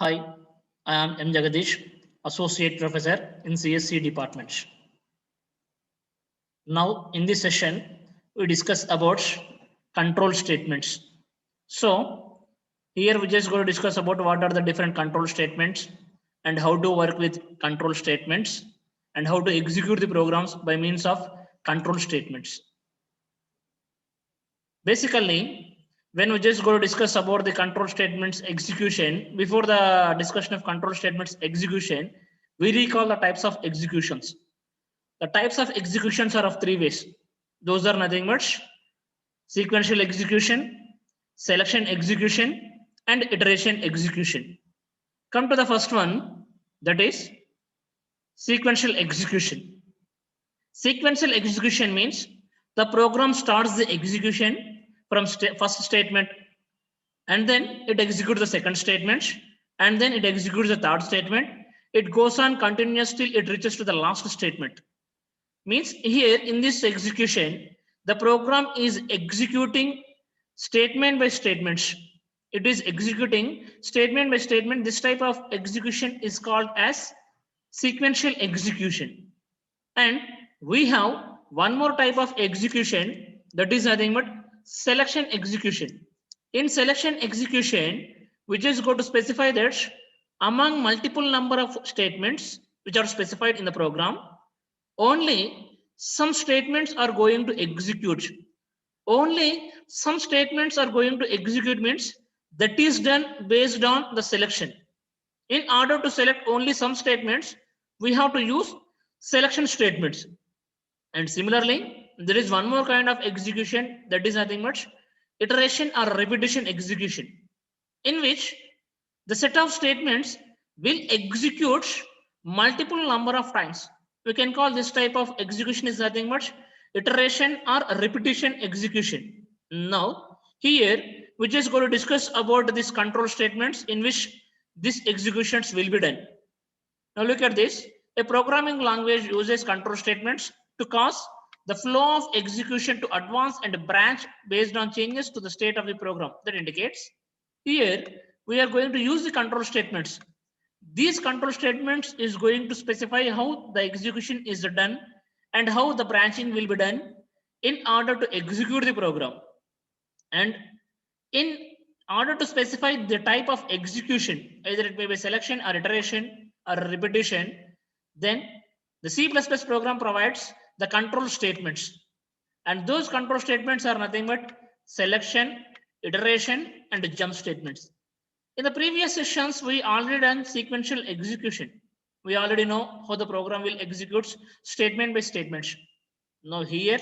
Hi, I am M. Jagadish, Associate Professor in CSC Department. Now, in this session, we discuss about control statements. So, here we just going to discuss about what are the different control statements and how to work with control statements and how to execute the programs by means of control statements. Basically, when we just go to discuss about the control statements execution, before the discussion of control statements execution, we recall the types of executions. The types of executions are of three ways. Those are nothing but sequential execution, selection execution, and iteration execution. Come to the first one, that is sequential execution. Sequential execution means the program starts the execution from first statement, and then it executes the second statement, and then it executes the third statement. It goes on continuous till it reaches to the last statement. Means here in this execution, the program is executing statement by statement. It is executing statement by statement. This type of execution is called as sequential execution. And we have one more type of execution, that is nothing but selection execution. In selection execution, we just go to specify that among multiple number of statements which are specified in the program, only some statements are going to execute. Only some statements are going to execute means that is done based on the selection. In order to select only some statements, we have to use selection statements. And similarly, there is one more kind of execution, that is nothing but iteration or repetition execution, in which the set of statements will execute multiple number of times. We can call this type of execution is nothing but iteration or repetition execution. Now, here we just going to discuss about these control statements in which these executions will be done. Now look at this. A programming language uses control statements to cause the flow of execution to advance and branch based on changes to the state of the program. That indicates here we are going to use the control statements. These control statements is going to specify how the execution is done and how the branching will be done in order to execute the program. And in order to specify the type of execution, either it may be selection or iteration or repetition, then the C++ program provides the control statements. And those control statements are nothing but selection, iteration, and jump statements. In the previous sessions, we already done sequential execution. We already know how the program will execute statement by statement. Now here,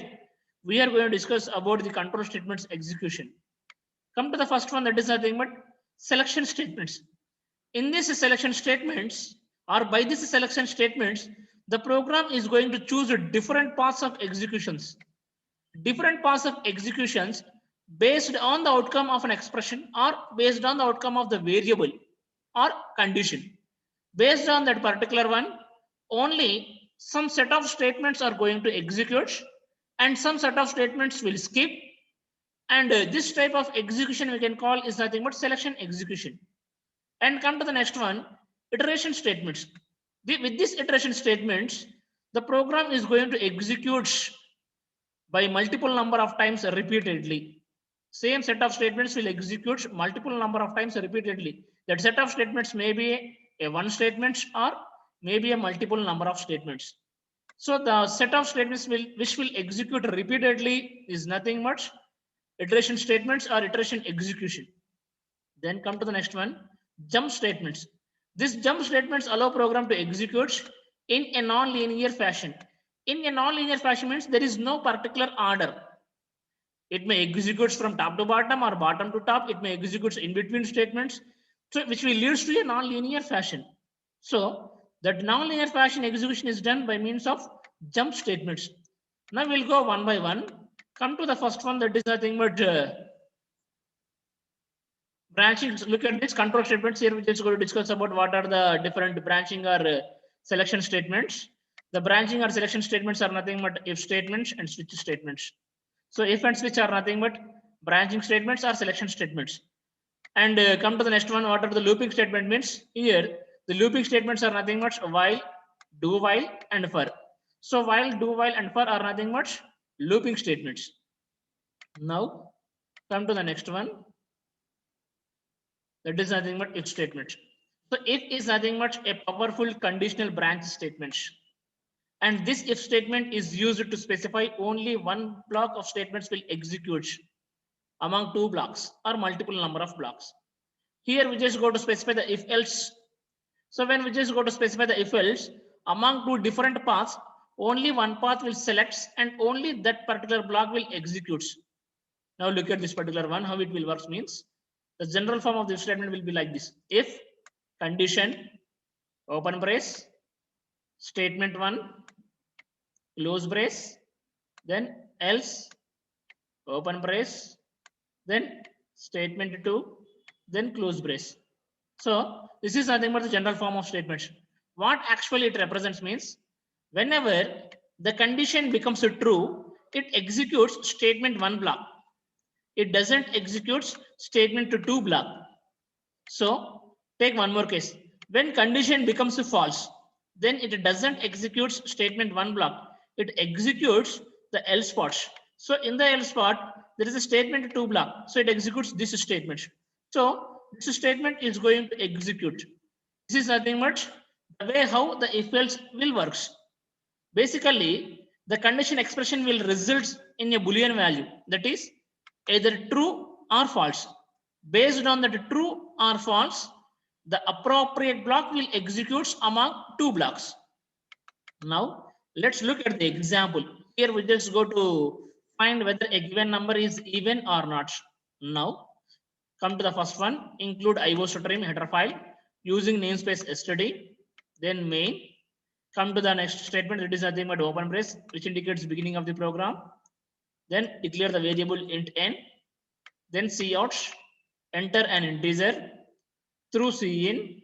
we are going to discuss about the control statements execution. Come to the first one, that is nothing but selection statements. In this selection statements, or by this selection statements, the program is going to choose different paths of executions. Different paths of executions based on the outcome of an expression or based on the outcome of the variable or condition. Based on that particular one, only some set of statements are going to execute and some set of statements will skip. And this type of execution we can call is nothing but selection execution. And come to the next one, iteration statements. With these iteration statements, the program is going to execute by multiple number of times repeatedly. Same set of statements will execute multiple number of times repeatedly. That set of statements may be a one statement or maybe a multiple number of statements. So the set of statements which will execute repeatedly is nothing much iteration statements or iteration execution. Then come to the next one, jump statements. These jump statements allow program to execute in a non-linear fashion. In a non-linear fashion means there is no particular order. It may execute from top to bottom or bottom to top. It may execute in between statements, so which will lead to a non-linear fashion. So that non-linear fashion execution is done by means of jump statements. Now we'll go one by one. Come to the first one, that is nothing but branching. Look at this control statements. Here we just going to discuss about what are the different branching or selection statements. The branching or selection statements are nothing but if statements and switch statements. So if and switch are nothing but branching statements or selection statements. And come to the next one. What are the looping statement means? Here, the looping statements are nothing much while, do while, and for. So while, do while, and for are nothing much looping statements. Now, come to the next one. That is nothing but if statement. So if is nothing but a powerful conditional branch statement. And this if statement is used to specify only one block of statements will execute among two blocks or multiple number of blocks. Here we just go to specify the if else. So when we just go to specify the if else, among two different paths, only one path will select and only that particular block will execute. Now look at this particular one, how it will work means. The general form of the statement will be like this. If condition, open brace, statement 1, close brace, then else, open brace, then statement 2, then close brace. So this is nothing but the general form of statements. What actually it represents means, whenever the condition becomes true, it executes statement 1 block. It doesn't execute statement to 2 block. So take one more case. When condition becomes false, then it doesn't execute statement 1 block. It executes the else part. So in the else part, there is a statement 2 block. So it executes this statement. So this statement is going to execute. This is nothing much the way how the if else will works. Basically, the condition expression will result in a Boolean value, that is either true or false. Based on that true or false, the appropriate block will execute among two blocks. Now let's look at the example. Here we just go to find whether a given number is even or not. Now come to the first one, include iostream header file using namespace std, then main. Come to the next statement, it is nothing but open brace, which indicates beginning of the program. Then declare the variable int n, then cout, enter an integer. Through cin,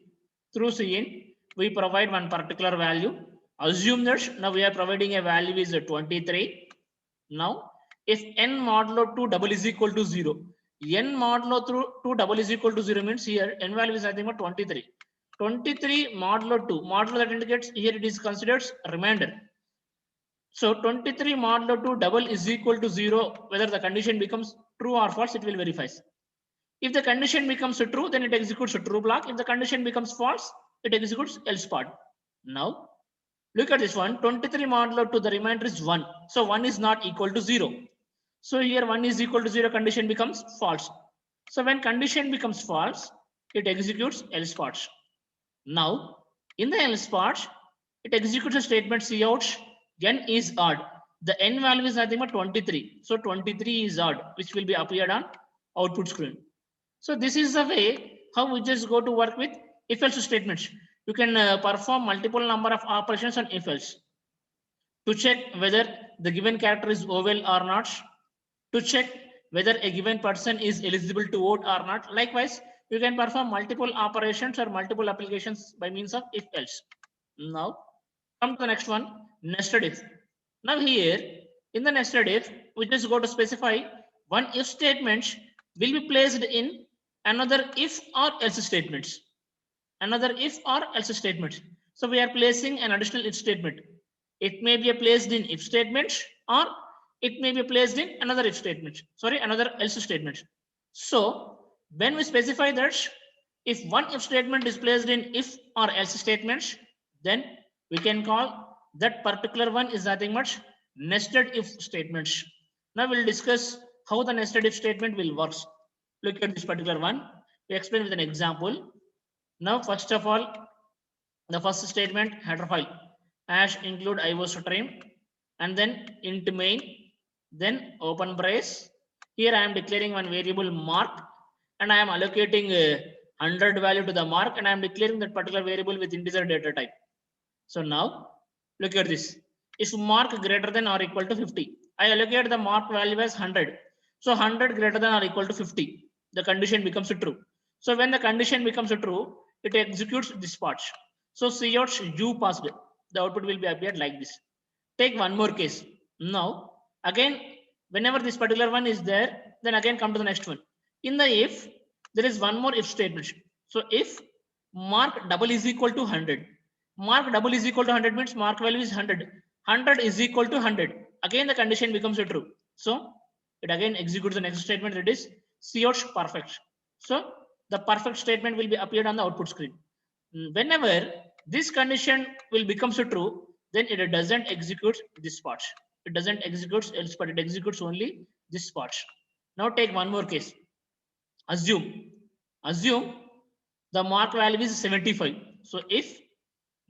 we provide one particular value. Assume that now we are providing a value is 23. Now, if n modulo 2 double is equal to 0, n modulo 2 double is equal to 0 means here n value is nothing but 23. 23 modulo 2, modulo that indicates here it is considered remainder. So 23 modulo 2 double is equal to 0, whether the condition becomes true or false, it will verify. If the condition becomes true, then it executes a true block. If the condition becomes false, it executes else part. Now, look at this one, 23 modulo 2, the remainder is 1. So 1 is not equal to 0. So here 1 is equal to 0, condition becomes false. So when condition becomes false, it executes else part. Now, in the else part, it executes a statement cout, n is odd. The n value is nothing but 23. So 23 is odd, which will be appeared on output screen. So this is the way how we just go to work with if else statements. You can perform multiple number of operations on if else to check whether the given character is oval or not, to check whether a given person is eligible to vote or not. Likewise, you can perform multiple operations or multiple applications by means of if else. Now come to the next one, nested if. Now here in the nested if, we just go to specify one if statement will be placed in another if or else statements. Another if or else statements. So we are placing an additional if statement. It may be placed in if statement or it may be placed in another if statement. Sorry, another else statement. So when we specify that if one if statement is placed in if or else statements, then we can call that particular one is nothing much nested if statements. Now we'll discuss how the nested if statement will work. Look at this particular one. We explain with an example. Now, first of all, the first statement header file hash include iostream and then int main, then open brace. Here I am declaring one variable mark and I am allocating 100 value to the mark and I am declaring that particular variable with integer data type. So now look at this. If mark greater than or equal to 50, I allocate the mark value as 100. So 100 greater than or equal to 50, the condition becomes true. So when the condition becomes true, it executes this part. So cout u passed, the output will be appeared like this. Take one more case. Now again, whenever this particular one is there, then again come to the next one. In the if there is one more if statement. So if mark double is equal to 100, mark double is equal to 100 means mark value is 100. 100 is equal to 100. Again, the condition becomes a true. So it again executes the next statement, that is cout perfect. So the perfect statement will be appeared on the output screen. Whenever this condition will becomes a true, then it doesn't execute this part. It doesn't execute else, but it executes only this part. Now take one more case. Assume the mark value is 75. So if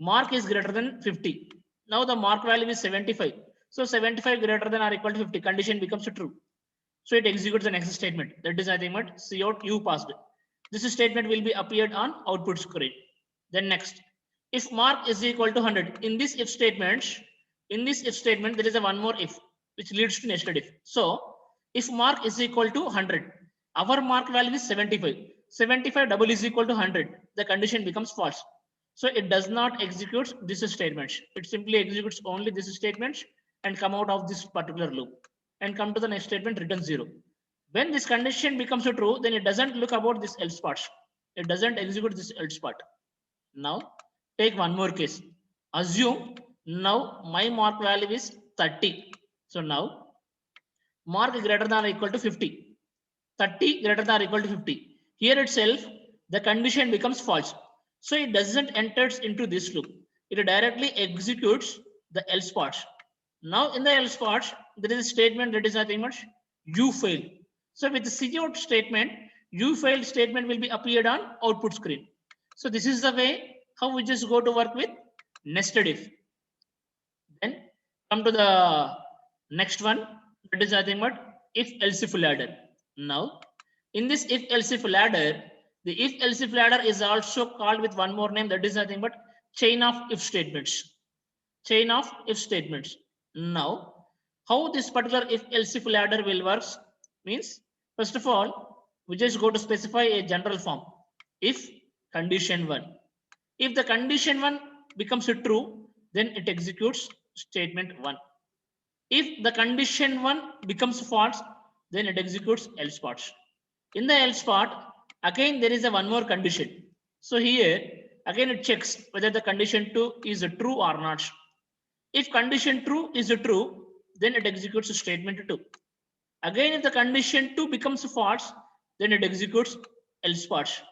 mark is greater than 50, now the mark value is 75. So 75 greater than or equal to 50, condition becomes true. So it executes the next statement, that is nothing but cout you passed. This statement will be appeared on output screen. Then next, if mark is equal to 100, in this if statement there is a one more if which leads to nested if. So if mark is equal to 100, our mark value is 75. 75 double is equal to 100. The condition becomes false. So it does not execute this statement. It simply executes only this statement and come out of this particular loop and come to the next statement, return 0. When this condition becomes true, then it doesn't look about this else part. It doesn't execute this else part. Now take one more case. Assume now my mark value is 30. So now mark greater than or equal to 50. 30 greater than or equal to 50. Here itself, the condition becomes false. So it doesn't enter into this loop. It directly executes the else part. Now in the else part, there is a statement that is nothing much, you failed. So with the cout statement, you failed statement will be appeared on output screen. So this is the way how we just go to work with nested if. Then come to the next one, that is nothing but if else if ladder. Now in this if else if ladder, the if else if ladder is also called with one more name, that is nothing but chain of if statements. Chain of if statements. Now how this particular if else if ladder will works means, first of all we just go to specify a general form. If condition 1, if the condition 1 becomes a true, then it executes statement 1. If the condition 1 becomes false, then it executes else part. In the else part, again there is a one more condition. So here again it checks whether the condition 2 is a true or not. If condition true is a true, then it executes a statement 2. Again, if the condition 2 becomes false, then it executes else part.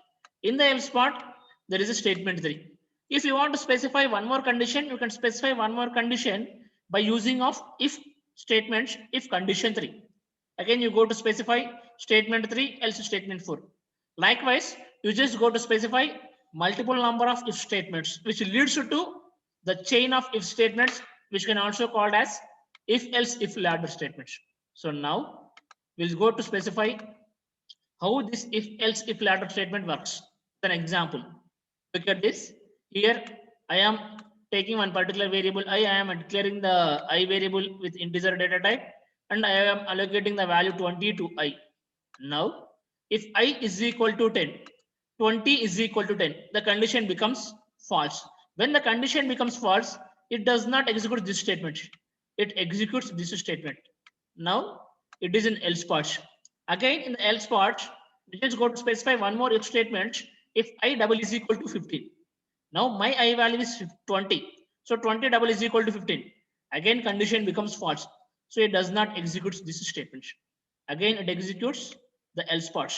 In the else part, there is a statement 3. If you want to specify one more condition, you can specify one more condition by using of if statements, if condition 3. Again, you go to specify statement 3, else statement 4. Likewise, you just go to specify multiple number of if statements, which leads to the chain of if statements, which can also called as if else if ladder statements. So now we'll go to specify how this if else if ladder statement works. An example, look at this. Here I am taking one particular variable I am declaring the I variable with integer data type, and I am allocating the value 20 to I. Now if I is equal to 10, 20 is equal to 10, the condition becomes false. When the condition becomes false, it does not execute this statement. It executes this statement. Now it is in else part. Again in the else part, we just go to specify one more if statement. If I double is equal to 15. Now my I value is 20. So 20 double is equal to 15. Again condition becomes false. So it does not execute this statement. Again it executes the else part.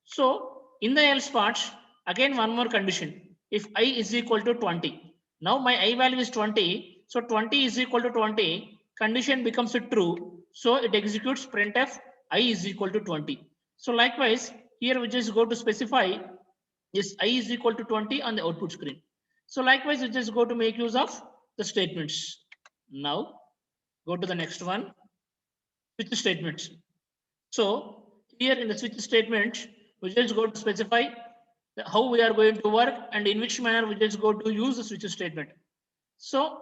So in the else part, again one more condition. If I is equal to 20. Now my I value is 20. So 20 is equal to 20. Condition becomes a true. So it executes printf I is equal to 20. So likewise, here we just go to specify this I is equal to 20 on the output screen. So likewise, we just go to make use of the statements. Now go to the next one, switch statements. So here in the switch statement, we just go to specify how we are going to work and in which manner we just go to use the switch statement. So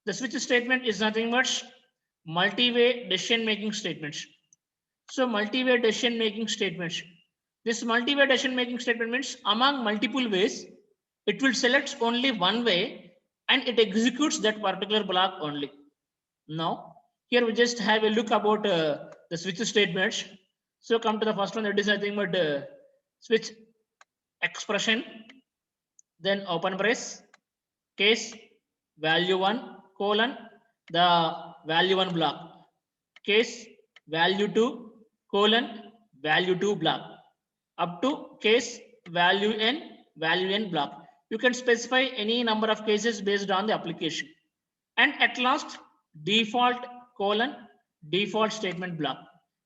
the switch statement is nothing but multi-way decision making statements. So multi-way decision making statements. This multi-way decision making statement means among multiple ways, it will select only one way and it executes that particular block only. Now here we just have a look about the switch statements. So come to the first one, that is nothing but switch expression, then open brace, case value 1 colon the value 1 block, case value 2 colon value 2 block, up to case value n block. You can specify any number of cases based on the application. And at last, default colon default statement block.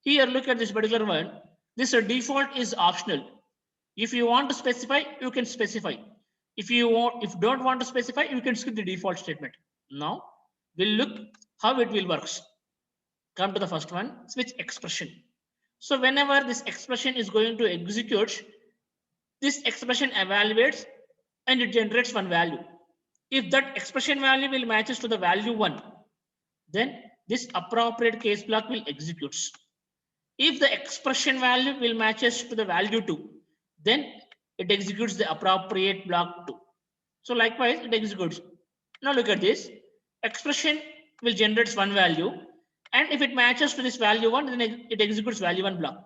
Here, look at this particular one. This default is optional. If you want to specify, you can specify. If don't want to specify, you can skip the default statement. Now we'll look how it will works. Come to the first one, switch expression. So whenever this expression is going to execute, this expression evaluates and it generates one value. If that expression value will matches to the value 1, then this appropriate case block will execute. If the expression value will matches to the value 2, then it executes the appropriate block 2. So likewise, it executes. Now look at this. Expression will generate one value, and if it matches to this value 1, then it executes value 1 block.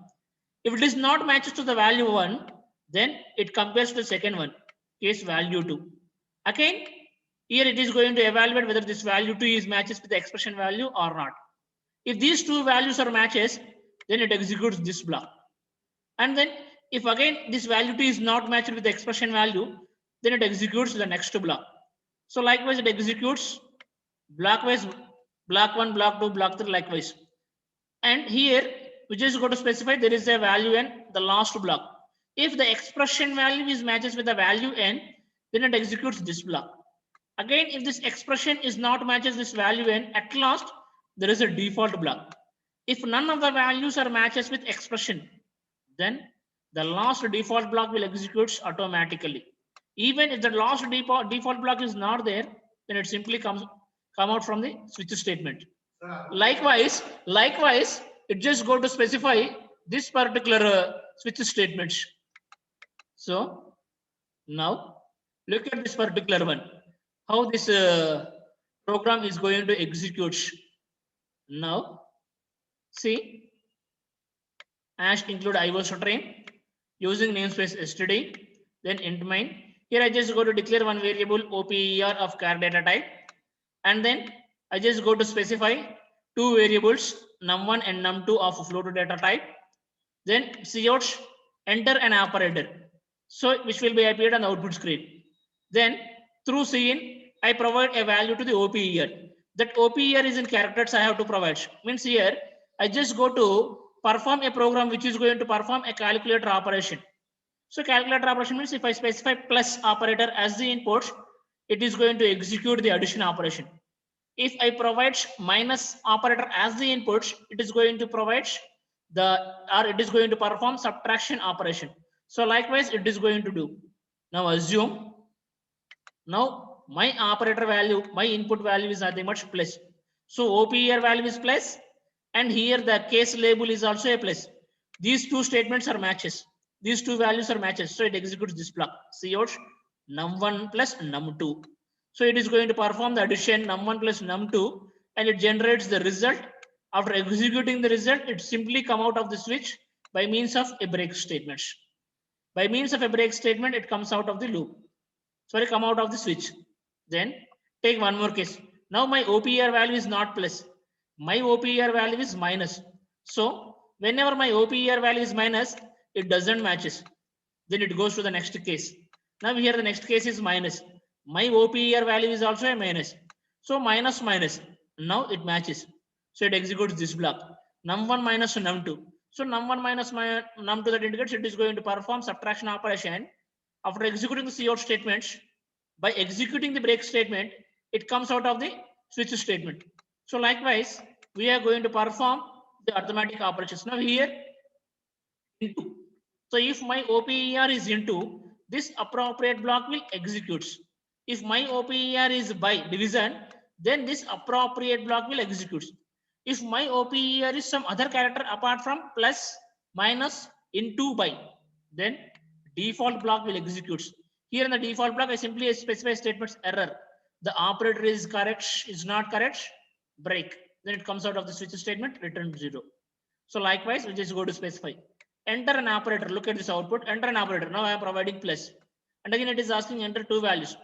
If it is not matches to the value 1, then it compares to the second one, case value 2. Again, here it is going to evaluate whether this value 2 is matches with the expression value or not. If these two values are matches, then it executes this block. And then if again this value 2 is not matched with the expression value, then it executes the next block. So likewise, it executes blockwise, block 1, block 2, block 3, likewise. And here we just go to specify there is a value n, the last block. If the expression value is matches with the value n, then it executes this block. Again, if this expression is not matches this value n, at last there is a default block. If none of the values are matches with expression, then the last default block will execute automatically. Even if the last default block is not there, then it simply come out from the switch statement. Likewise, it just go to specify this particular switch statements. So now look at this particular one, how this program is going to execute. Now see, hash include IOStream using namespace std, then int main. Here I just go to declare one variable OPER of char data type, and then I just go to specify two variables num1 and num2 of float data type. Then cout enter an operator, so which will be appeared on the output screen. Then through cin I provide a value to the OPER. That OPER is in characters I have to provide. Means here I just go to perform a program which is going to perform a calculator operation. So calculator operation means if I specify plus operator as the input, it is going to execute the addition operation. If I provide minus operator as the input, it is going to provide it is going to perform subtraction operation. So likewise, it is going to do. Now assume, now my operator value, my input value is nothing but plus. So OPER value is plus, and here the case label is also a plus. These two statements are matches. These two values are matches. So it executes this block, cout num1 plus num2. So it is going to perform the addition num1 plus num2, and it generates the result. After executing the result, it simply come out of the switch by means of a break statement. By means of a break statement, it comes out of the loop. Sorry, come out of the switch. Then take one more case. Now my OPER value is not plus. My OPER value is minus. So whenever my OPER value is minus, it doesn't matches. Then it goes to the next case. Now here the next case is minus. My OPER value is also a minus. So minus minus. Now it matches. So it executes this block. Num1 minus num2. So num1 minus num2, that indicates it is going to perform subtraction operation. After executing the cout statements, by executing the break statement, it comes out of the switch statement. So likewise, we are going to perform the arithmetic operations. Now here into. So if my OPER is into, this appropriate block will execute. If my OPER is by division, then this appropriate block will execute. If my OPER is some other character apart from plus, minus, into, by, then default block will execute. Here in the default block, I simply specify statements error. The operator is correct, is not correct, break. Then it comes out of the switch statement, return 0. So likewise, we just go to specify. enter an operator. Look at this output, enter an operator. Now I am providing plus. And again, it is asking enter two values.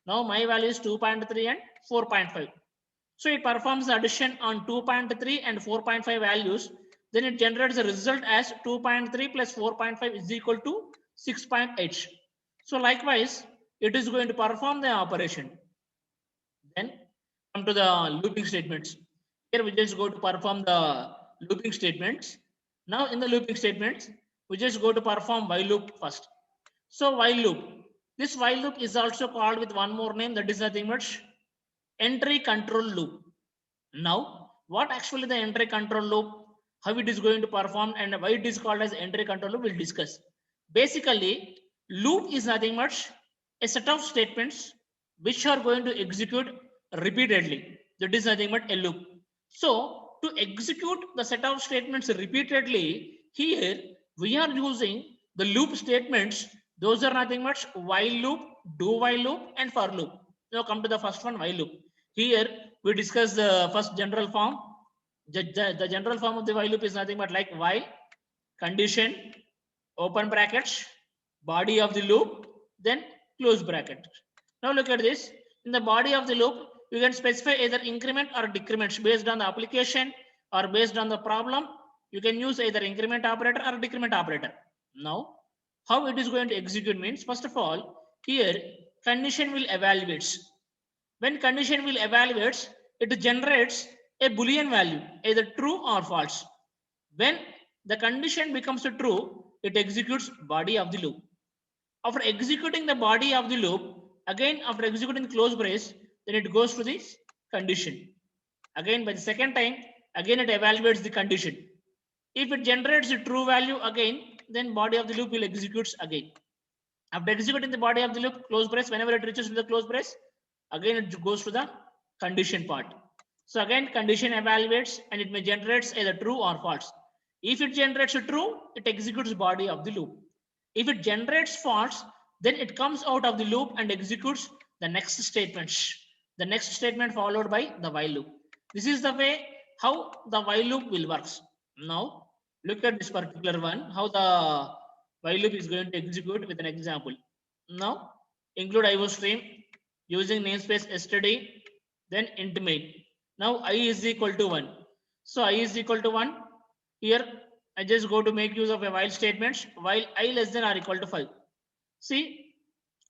Now my value is 2.3 and 4.5. So it performs the addition on 2.3 and 4.5 values. Then it generates the result as 2.3 plus 4.5 is equal to 6.8. So likewise, it is going to perform the operation. Then come to the looping statements. Here we just go to perform the looping statements. Now in the looping statements, we just go to perform while loop first. So while loop, this while loop is also called with one more name, that is nothing but entry control loop. Now, what actually the entry control loop, how it is going to perform, and why it is called as entry control loop, we'll discuss. Basically, loop is nothing but a set of statements which are going to execute repeatedly. That is nothing but a loop. So, to execute the set of statements repeatedly, here we are using the loop statements. Those are nothing but while loop, do while loop, and for loop. Now come to the first one, while loop. Here we discuss the first general form. The general form of the while loop is nothing but like while, condition, open brackets, body of the loop, then close bracket. Now look at this. In the body of the loop, you can specify either increment or decrements based on the application or based on the problem. You can use either increment operator or decrement operator. Now, how it is going to execute means, first of all, here condition will evaluate. When condition will evaluate, it generates a Boolean value, either true or false. When the condition becomes true, it executes body of the loop. After executing the body of the loop, again after executing the close brace, then it goes to this condition. Again by the second time, again it evaluates the condition. If it generates a true value again, then body of the loop will execute again. After executing the body of the loop, close brace, whenever it reaches to the close brace, again it goes to the condition part. So again condition evaluates and it may generate either true or false. If it generates a true, it executes body of the loop. If it generates false, then it comes out of the loop and executes the next statements. The next statement followed by the while loop. This is the way how the while loop will works. Now look at this particular one, how the while loop is going to execute with an example. Now include IO stream using namespace std, then int main. Now I is equal to 1. So I is equal to 1. Here I just go to make use of a while statements while I less than or equal to 5. See,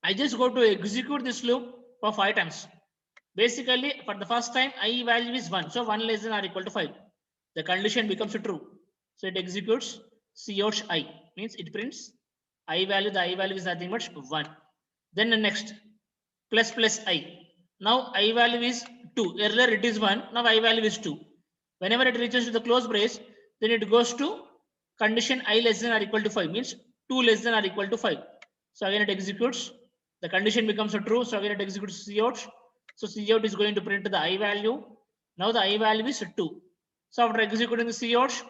I just go to execute this loop for 5 times. Basically, for the first time, I value is 1. So 1 less than or equal to 5. The condition becomes true. So it executes cout I, means it prints I value. The I value is nothing but 1. Then the next plus plus I. Now I value is 2. Earlier it is 1. Now I value is 2. Whenever it reaches to the close brace, then it goes to condition I less than or equal to 5, means 2 less than or equal to 5. So again it executes. The condition becomes true. So again it executes cout. So cout is going to print the I value. Now the I value is 2. So after executing the cout,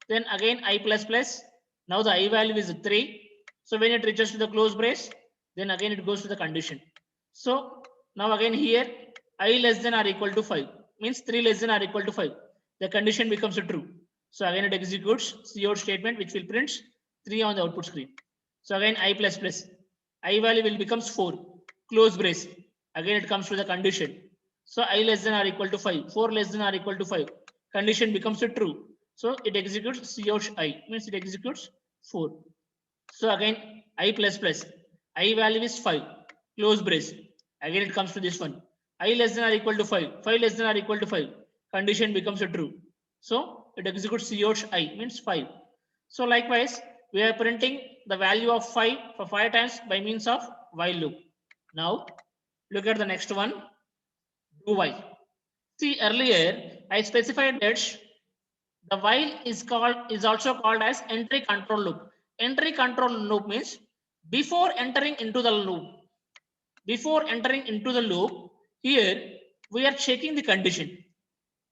then again I plus plus. Now the I value is 3. So when it reaches to the close brace, then again it goes to the condition. So now again here I less than or equal to 5, means 3 less than or equal to 5. The condition becomes true. So again it executes cout statement which will print 3 on the output screen. So again I plus plus. I value will becomes 4. Close brace. Again it comes to the condition. So I less than or equal to 5. 4 less than or equal to 5. Condition becomes true. So it executes cout I, means it executes 4. So again I plus plus. I value is 5. Close brace. Again it comes to this one. I less than or equal to 5. 5 less than or equal to 5. Condition becomes true. So it executes cout I, means 5. So likewise, we are printing the value of 5 for 5 times by means of while loop. Now look at the next one, do while. See, earlier I specified that the while is also called as entry control loop. Entry control loop means before entering into the loop. Before entering into the loop, here we are checking the condition.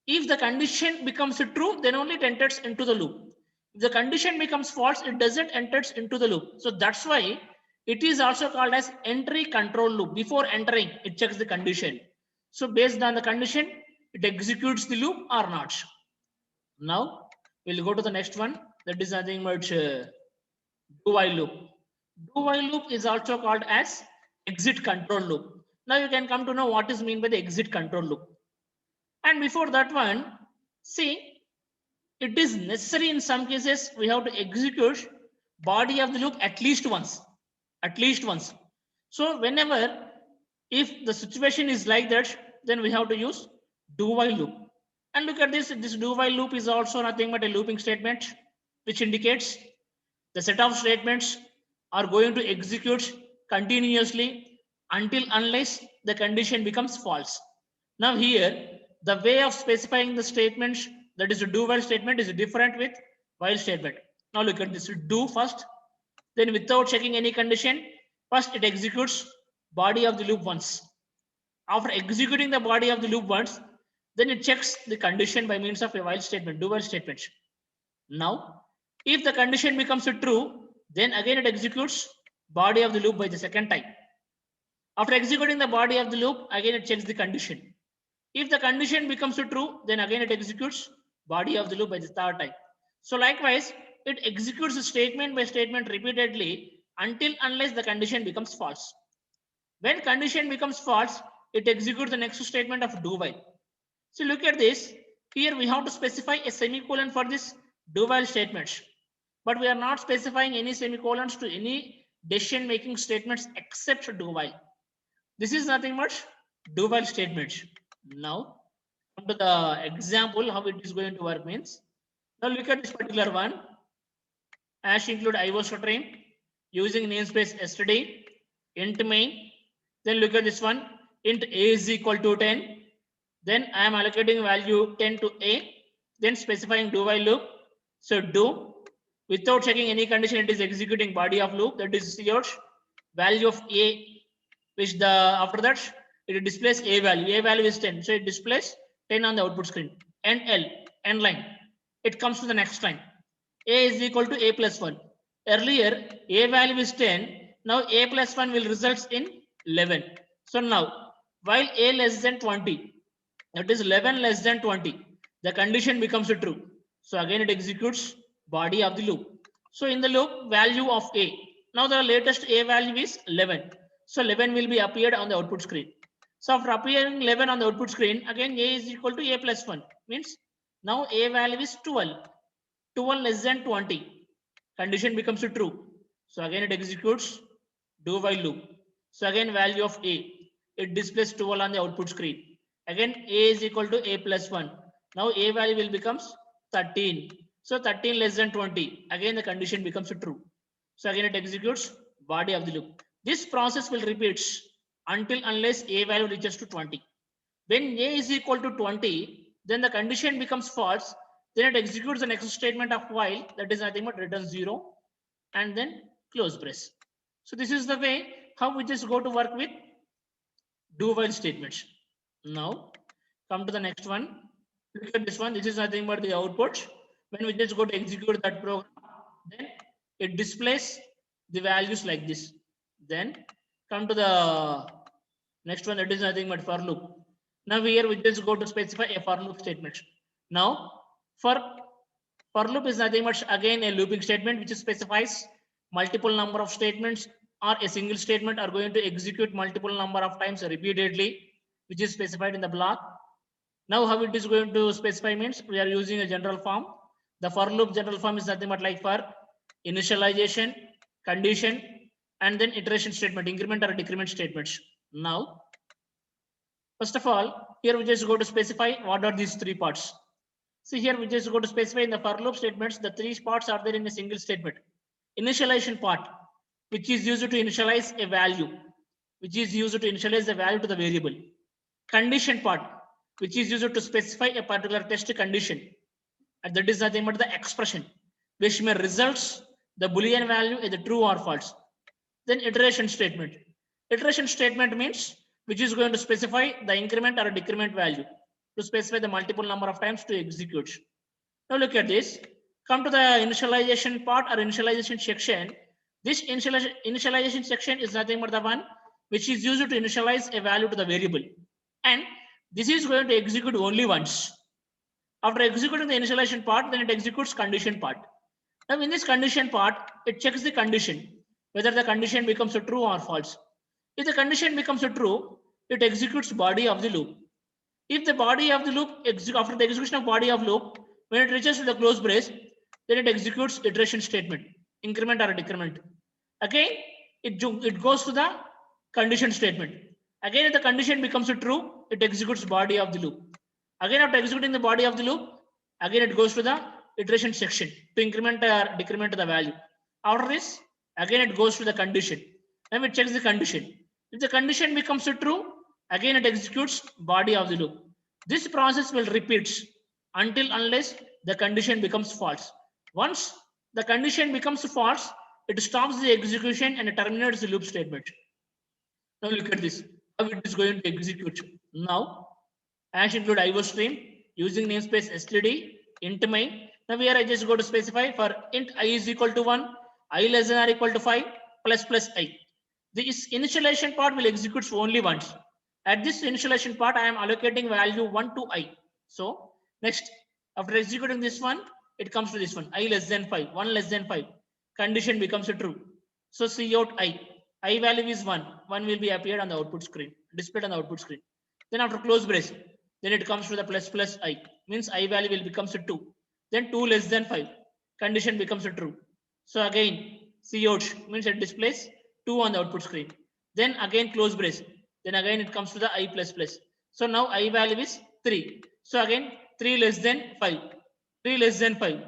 If the condition becomes true, then only it enters into the loop. If the condition becomes false, it doesn't enter into the loop. So that's why it is also called as entry control loop. Before entering, it checks the condition. So based on the condition, it executes the loop or not. Now we'll go to the next one. That is nothing but do while loop. Do while loop is also called as exit control loop. Now you can come to know what is meant by the exit control loop. And before that one, see, it is necessary in some cases we have to execute body of the loop at least once. At least once. So whenever, if the situation is like that, then we have to use do while loop. And look at this, this do while loop is also nothing but a looping statement, which indicates the set of statements are going to execute continuously until unless the condition becomes false. Now here, the way of specifying the statements, that is a do while statement, is different with while statement. Now look at this, do first, then without checking any condition, first it executes body of the loop once. After executing the body of the loop once, then it checks the condition by means of a while statement, do while statement. Now, if the condition becomes true, then again it executes body of the loop by the second time. After executing the body of the loop, again it checks the condition. If the condition becomes true, then again it executes body of the loop by the third time. So likewise, it executes statement by statement repeatedly until unless the condition becomes false. When condition becomes false, it executes the next statement of do while. So look at this. Here we have to specify a semicolon for this do while statements. But we are not specifying any semicolons to any decision making statements except do while. This is nothing but do while statements. Now, come to the example how it is going to work means. Now look at this particular one. Hash include IOString using namespace yesterday, int main. Then look at this one, int a is equal to 10. Then I am allocating value 10 to a. Then specifying do while loop. So do, without checking any condition, it is executing body of loop, that is your value of a, which the after that it displays a value. A value is 10, so it displays 10 on the output screen. And L, end line, it comes to the next line. A is equal to a plus 1. Earlier a value is 10. Now a plus 1 will result in 11. So now while a less than 20, that is 11 less than 20, the condition becomes true. So again it executes body of the loop. So in the loop, value of a, now the latest a value is 11. So 11 will be appeared on the output screen. So after appearing 11 on the output screen, again a is equal to a plus 1, means now a value is 12. 12 less than 20, condition becomes true. So again it executes do while loop. So again value of a, it displays 12 on the output screen. Again a is equal to a plus 1. Now a value will becomes 13. So 13 less than 20, again the condition becomes true. So again it executes body of the loop. This process will repeat until unless a value reaches to 20. When a is equal to 20, then the condition becomes false. Then it executes the next statement of while, that is nothing but return 0 and then close brace. So this is the way how we just go to work with do while statements. Now come to the next one. Look at this one. This is nothing but the output. When we just go to execute that program, then it displays the values like this. Then come to the next one, that is nothing but for loop. Now here we just go to specify a for loop statement. Now for loop is nothing but again a looping statement which specifies multiple number of statements or a single statement are going to execute multiple number of times repeatedly, which is specified in the block. Now how it is going to specify means we are using a general form. The for loop general form is nothing but like for initialization, condition, and then iteration statement, increment or decrement statements. Now, first of all, here we just go to specify what are these three parts. See here we just go to specify in the for loop statements, the three parts are there in a single statement. Initialization part, which is used to initialize a value, which is used to initialize the value to the variable. Condition part, which is used to specify a particular test condition, and that is nothing but the expression, which may results the Boolean value either true or false. Then iteration statement. Iteration statement means which is going to specify the increment or decrement value to specify the multiple number of times to execute. Now look at this. Come to the initialization part or initialization section. This initialization section is nothing but the one which is used to initialize a value to the variable. And this is going to execute only once. After executing the initialization part, then it executes condition part. Now in this condition part, it checks the condition, whether the condition becomes a true or false. If the condition becomes a true, it executes body of the loop. If the body of the loop, after the execution of body of loop, when it reaches to the close brace, then it executes iteration statement, increment or decrement. Again, it goes to the condition statement. Again, if the condition becomes a true, it executes body of the loop. Again, after executing the body of the loop, again it goes to the iteration section to increment or decrement the value. After this, again it goes to the condition. Then it checks the condition. If the condition becomes true, again it executes body of the loop. This process will repeat until unless the condition becomes false. Once the condition becomes false, it stops the execution and terminates the loop statement. Now look at this, how it is going to execute. Now, hash include IO stream using namespace std int main. Now here I just go to specify for int I is equal to 1, I less than or equal to 5 plus I. This initialization part will execute only once. At this initialization part, I am allocating value 1 to I. So next, after executing this one, it comes to this one, I less than 5, 1 less than 5. Condition becomes a true. So see out I value is 1. 1 will be appeared on the output screen, displayed on the output screen. Then after close brace, then it comes to the plus I, means I value will becomes a 2. Then 2 less than 5, condition becomes a true. So again, cout means it displays 2 on the output screen. Then again close brace, then again it comes to the I plus plus. So now I value is 3. So again 3 less than 5, 3 less than 5,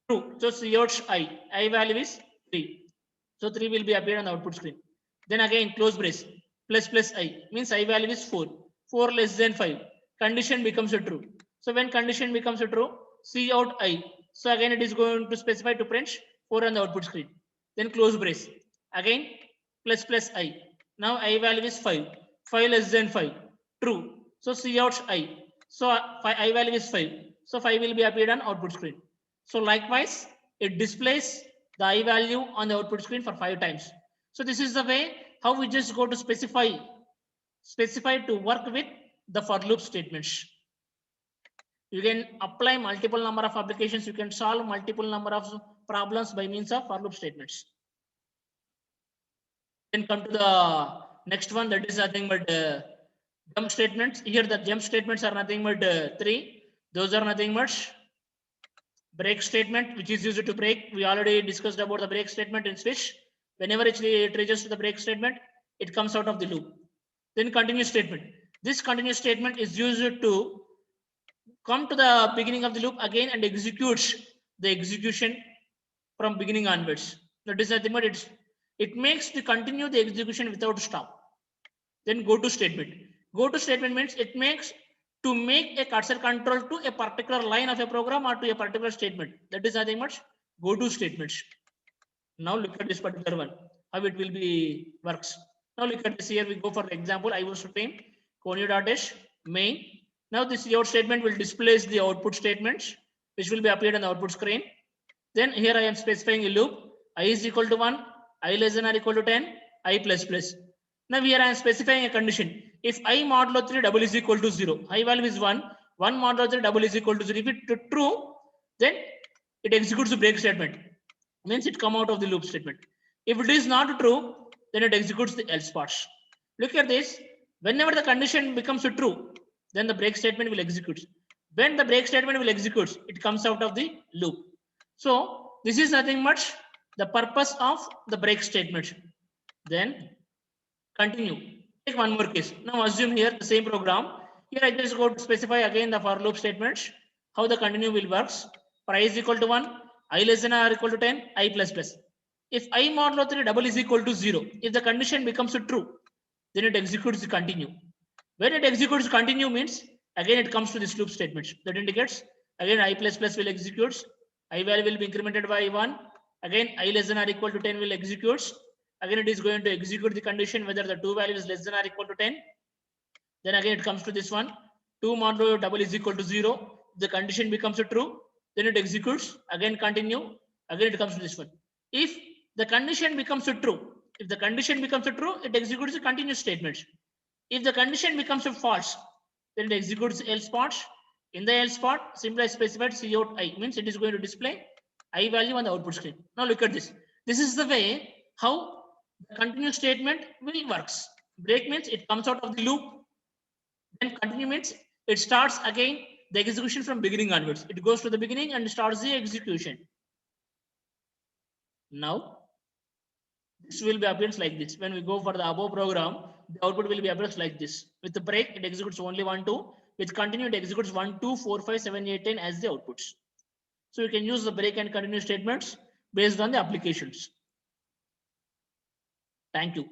true. So cout I value is 3. So 3 will be appeared on the output screen. Then again close brace, plus I, means I value is 4. 4 less than 5, condition becomes a true. So when condition becomes a true, cout I. So again it is going to specify to print 4 on the output screen. Then close brace, again plus I. Now I value is 5. 5 less than 5, true. So cout I. So I value is 5. So 5 will be appeared on output screen. So likewise, it displays the I value on the output screen for 5 times. So this is the way how we just go to specify to work with the for loop statements. You can apply multiple number of applications. You can solve multiple number of problems by means of for loop statements. Then come to the next one, that is nothing but jump statements. Here the jump statements are nothing but 3. Those are nothing but break statement, which is used to break. We already discussed about the break statement in switch. Whenever it reaches to the break statement, it comes out of the loop. Then continue statement. This continue statement is used to come to the beginning of the loop again and executes the execution from beginning onwards. That is nothing but it makes to continue the execution without stop. Then go to statement. Go to statement means it makes to make a cursor control to a particular line of a program or to a particular statement. That is nothing but go to statements. Now look at this particular one, how it will be works. Now look at this here. We go for the example. I was stream conio.h main. Now this out statement will display the output statements, which will be appeared on the output screen. Then here I am specifying a loop. I is equal to 1, I less than or equal to 10, I plus plus. Now here I am specifying a condition. If I modulo 3 double is equal to 0, I value is 1, 1 modulo 3 double is equal to 0. If it is true, then it executes the break statement. Means it come out of the loop statement. If it is not true, then it executes the else parts. Look at this. Whenever the condition becomes true, then the break statement will execute. When the break statement will execute, it comes out of the loop. So this is nothing much the purpose of the break statement. Then continue. Take one more case. Now assume here the same program. Here I just go to specify again the for loop statements. How the continue will works. For I is equal to 1, I less than or equal to 10, I plus plus. If I modulo 3 double is equal to 0, if the condition becomes true, then it executes the continue. When it executes continue means again it comes to this loop statement. That indicates again I plus plus will execute. I value will be incremented by 1. Again I less than or equal to 10 will execute. Again it is going to execute the condition whether the 2 value is less than or equal to 10. Then again it comes to this one. 2 modulo double is equal to 0. The condition becomes true. Then it executes. Again continue. Again it comes to this one. If the condition becomes true, it executes the continuous statement. If the condition becomes false, then it executes else part. In the else part, simply specified cout I, means it is going to display I value on the output screen. Now look at this. This is the way how the continue statement will works. Break means it comes out of the loop. Then continue means it starts again the execution from beginning onwards. It goes to the beginning and starts the execution. Now this will be appears like this. When we go for the above program, the output will be appears like this. With the break, it executes only 1, 2. With continue, it executes 1, 2, 4, 5, 7, 8, 10 as the outputs. So you can use the break and continue statements based on the applications. Thank you.